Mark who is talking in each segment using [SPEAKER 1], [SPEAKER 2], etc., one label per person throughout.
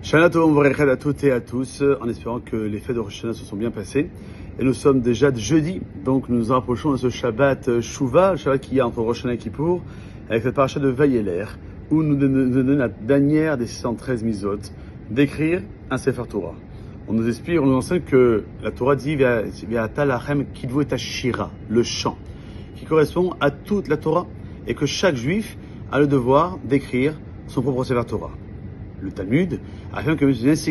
[SPEAKER 1] Shana Tov Mvorechad à toutes et à tous, en espérant que les fêtes de Rosh Hashanah se sont bien passées. Et nous sommes déjà de jeudi, donc nous nous rapprochons de ce Shabbat Shuvah, le Shabbat qu'il y a entre Rosh Hashanah et Kippour, avec cette paracha de Vayeler, où nous donnons la dernière des 613 misot, d'écrire un Sefer Torah. On nous explique, on nous enseigne que la Torah dit via Talachem Kidvu et Ashira, le chant, qui correspond à toute la Torah, et que chaque juif a le devoir d'écrire son propre Sefer Torah. Le Talmud affirme que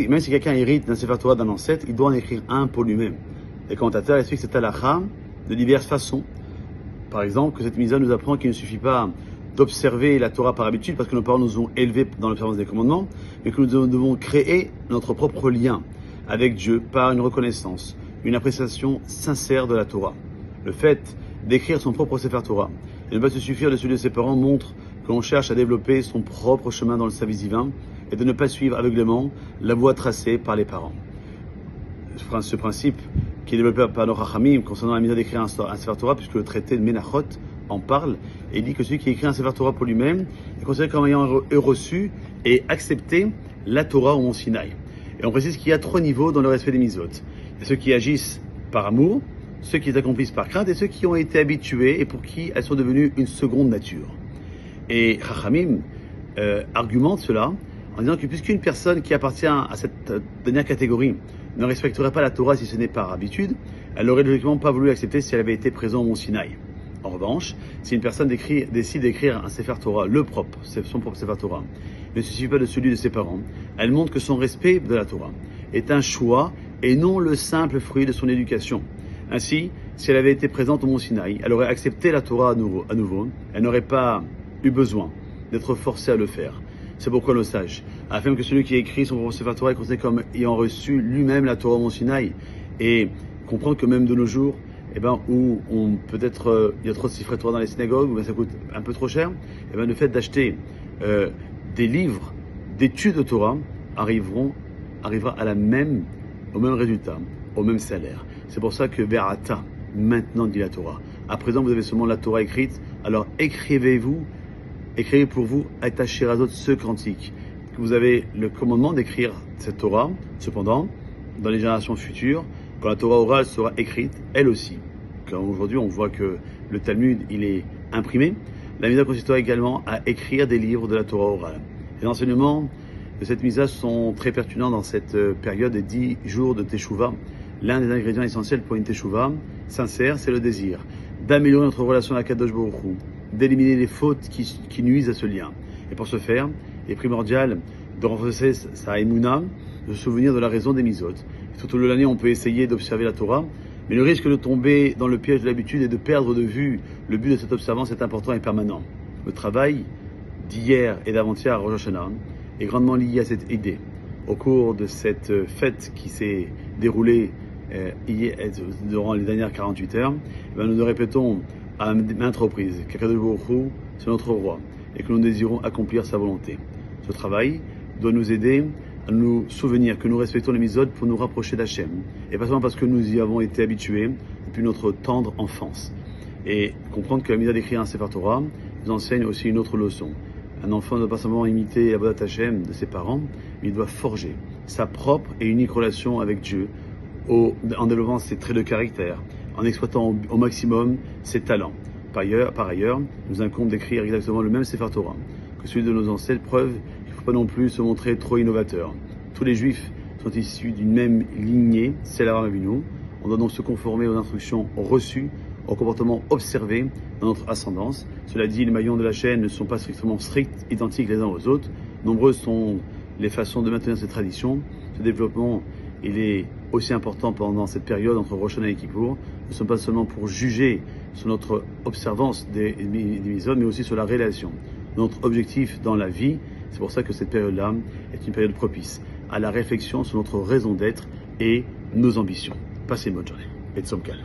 [SPEAKER 1] même si quelqu'un hérite d'un Sefer Torah d'un ancêtre, il doit en écrire un pour lui-même. Les commentateurs expliquent cette halakha de diverses façons. Par exemple, que cette misa nous apprend qu'il ne suffit pas d'observer la Torah par habitude, parce que nos parents nous ont élevés dans l'observance des commandements, mais que nous devons créer notre propre lien avec Dieu par une reconnaissance, une appréciation sincère de la Torah. Le fait d'écrire son propre Sefer Torah et ne pas se suffire de celui de ses parents montre que l'on cherche à développer son propre chemin dans le service divin et de ne pas suivre aveuglément la voie tracée par les parents. Ce principe qui est développé par nos Chachamim concernant la mise d'écrire un Sefer Torah, puisque le traité de Menachot en parle et dit que celui qui écrit un Sefer Torah pour lui-même est considéré comme ayant reçu et accepté la Torah au Mont Sinaï. Et on précise qu'il y a 3 niveaux dans le respect des misot. Il y a ceux qui agissent par amour, ceux qui les accomplissent par crainte et ceux qui ont été habitués et pour qui elles sont devenues une seconde nature. Et Chachamim argumente cela en disant que puisqu'une personne qui appartient à cette dernière catégorie ne respecterait pas la Torah si ce n'est par habitude, elle n'aurait logiquement pas voulu accepter si elle avait été présente au Mont Sinaï. En revanche, si une personne décide d'écrire un Sefer Torah, son propre Sefer Torah, ne se suffit pas de celui de ses parents, elle montre que son respect de la Torah est un choix et non le simple fruit de son éducation. Ainsi, si elle avait été présente au Mont Sinaï, elle aurait accepté la Torah à nouveau, elle n'aurait pas eu besoin d'être forcée à le faire. C'est pourquoi nos sages affirment que celui qui a écrit son propre Sefer Torah est considéré comme ayant reçu lui-même la Torah au Mont Sinaï, et comprendre que même de nos jours, où peut-être il y a trop de Sefer Torah dans les synagogues, ou ça coûte un peu trop cher, le fait d'acheter des livres d'études de Torah arrivera au même résultat, au même salaire. C'est pour ça que Be'ata, maintenant dit la Torah. À présent, vous avez seulement la Torah écrite, alors écrivez pour vous, attachez à d'autres ce cantique. Vous avez le commandement d'écrire cette Torah. Cependant, dans les générations futures, quand la Torah orale sera écrite, elle aussi. Car aujourd'hui, on voit que le Talmud, il est imprimé. La misa consistera également à écrire des livres de la Torah orale. Les enseignements de cette misa sont très pertinents dans cette période des 10 jours de Teshuvah. L'un des ingrédients essentiels pour une Teshuvah sincère, c'est le désir d'améliorer notre relation à Kadosh Baruch Hu, d'éliminer les fautes qui nuisent à ce lien. Et pour ce faire, il est primordial de renforcer sa émouna, de se souvenir de la raison des misot. Tout au long de l'année, on peut essayer d'observer la Torah, mais le risque de tomber dans le piège de l'habitude et de perdre de vue le but de cette observance est important et permanent. Le travail d'hier et d'avant-hier à Rosh Hashanah est grandement lié à cette idée. Au cours de cette fête qui s'est déroulée durant les dernières 48 heures, nous nous répétons à maintes reprises qu'Akadosh Baruch Hu, c'est notre roi et que nous désirons accomplir sa volonté. Ce travail doit nous aider à nous souvenir que nous respectons les mitzvot pour nous rapprocher d'Hachem, et pas seulement parce que nous y avons été habitués depuis notre tendre enfance. Et comprendre que la mitzvah d'écrire un Sefer Torah nous enseigne aussi une autre leçon. Un enfant ne doit pas seulement imiter la Avodat Hachem de ses parents, mais il doit forger sa propre et unique relation avec Dieu en développant ses traits de caractère, en exploitant au maximum ses talents. Par ailleurs, nous incombe d'écrire exactement le même Sefer Torah que celui de nos ancêtres, preuve qu'il ne faut pas non plus se montrer trop innovateur. Tous les juifs sont issus d'une même lignée, c'est l'Avraham Avinu. On doit donc se conformer aux instructions reçues, aux comportements observés dans notre ascendance. Cela dit, les maillons de la chaîne ne sont pas strictement identiques les uns aux autres. Nombreuses sont les façons de maintenir ces traditions. Ce développement, il est aussi important pendant cette période entre Rosh Hashanah et Kippour. Ne sont pas seulement pour juger sur notre observance des mitzvot, mais aussi sur la relation. Notre objectif dans la vie, c'est pour ça que cette période-là est une période propice à la réflexion sur notre raison d'être et nos ambitions. Passez une bonne journée. Et Tzom Kal.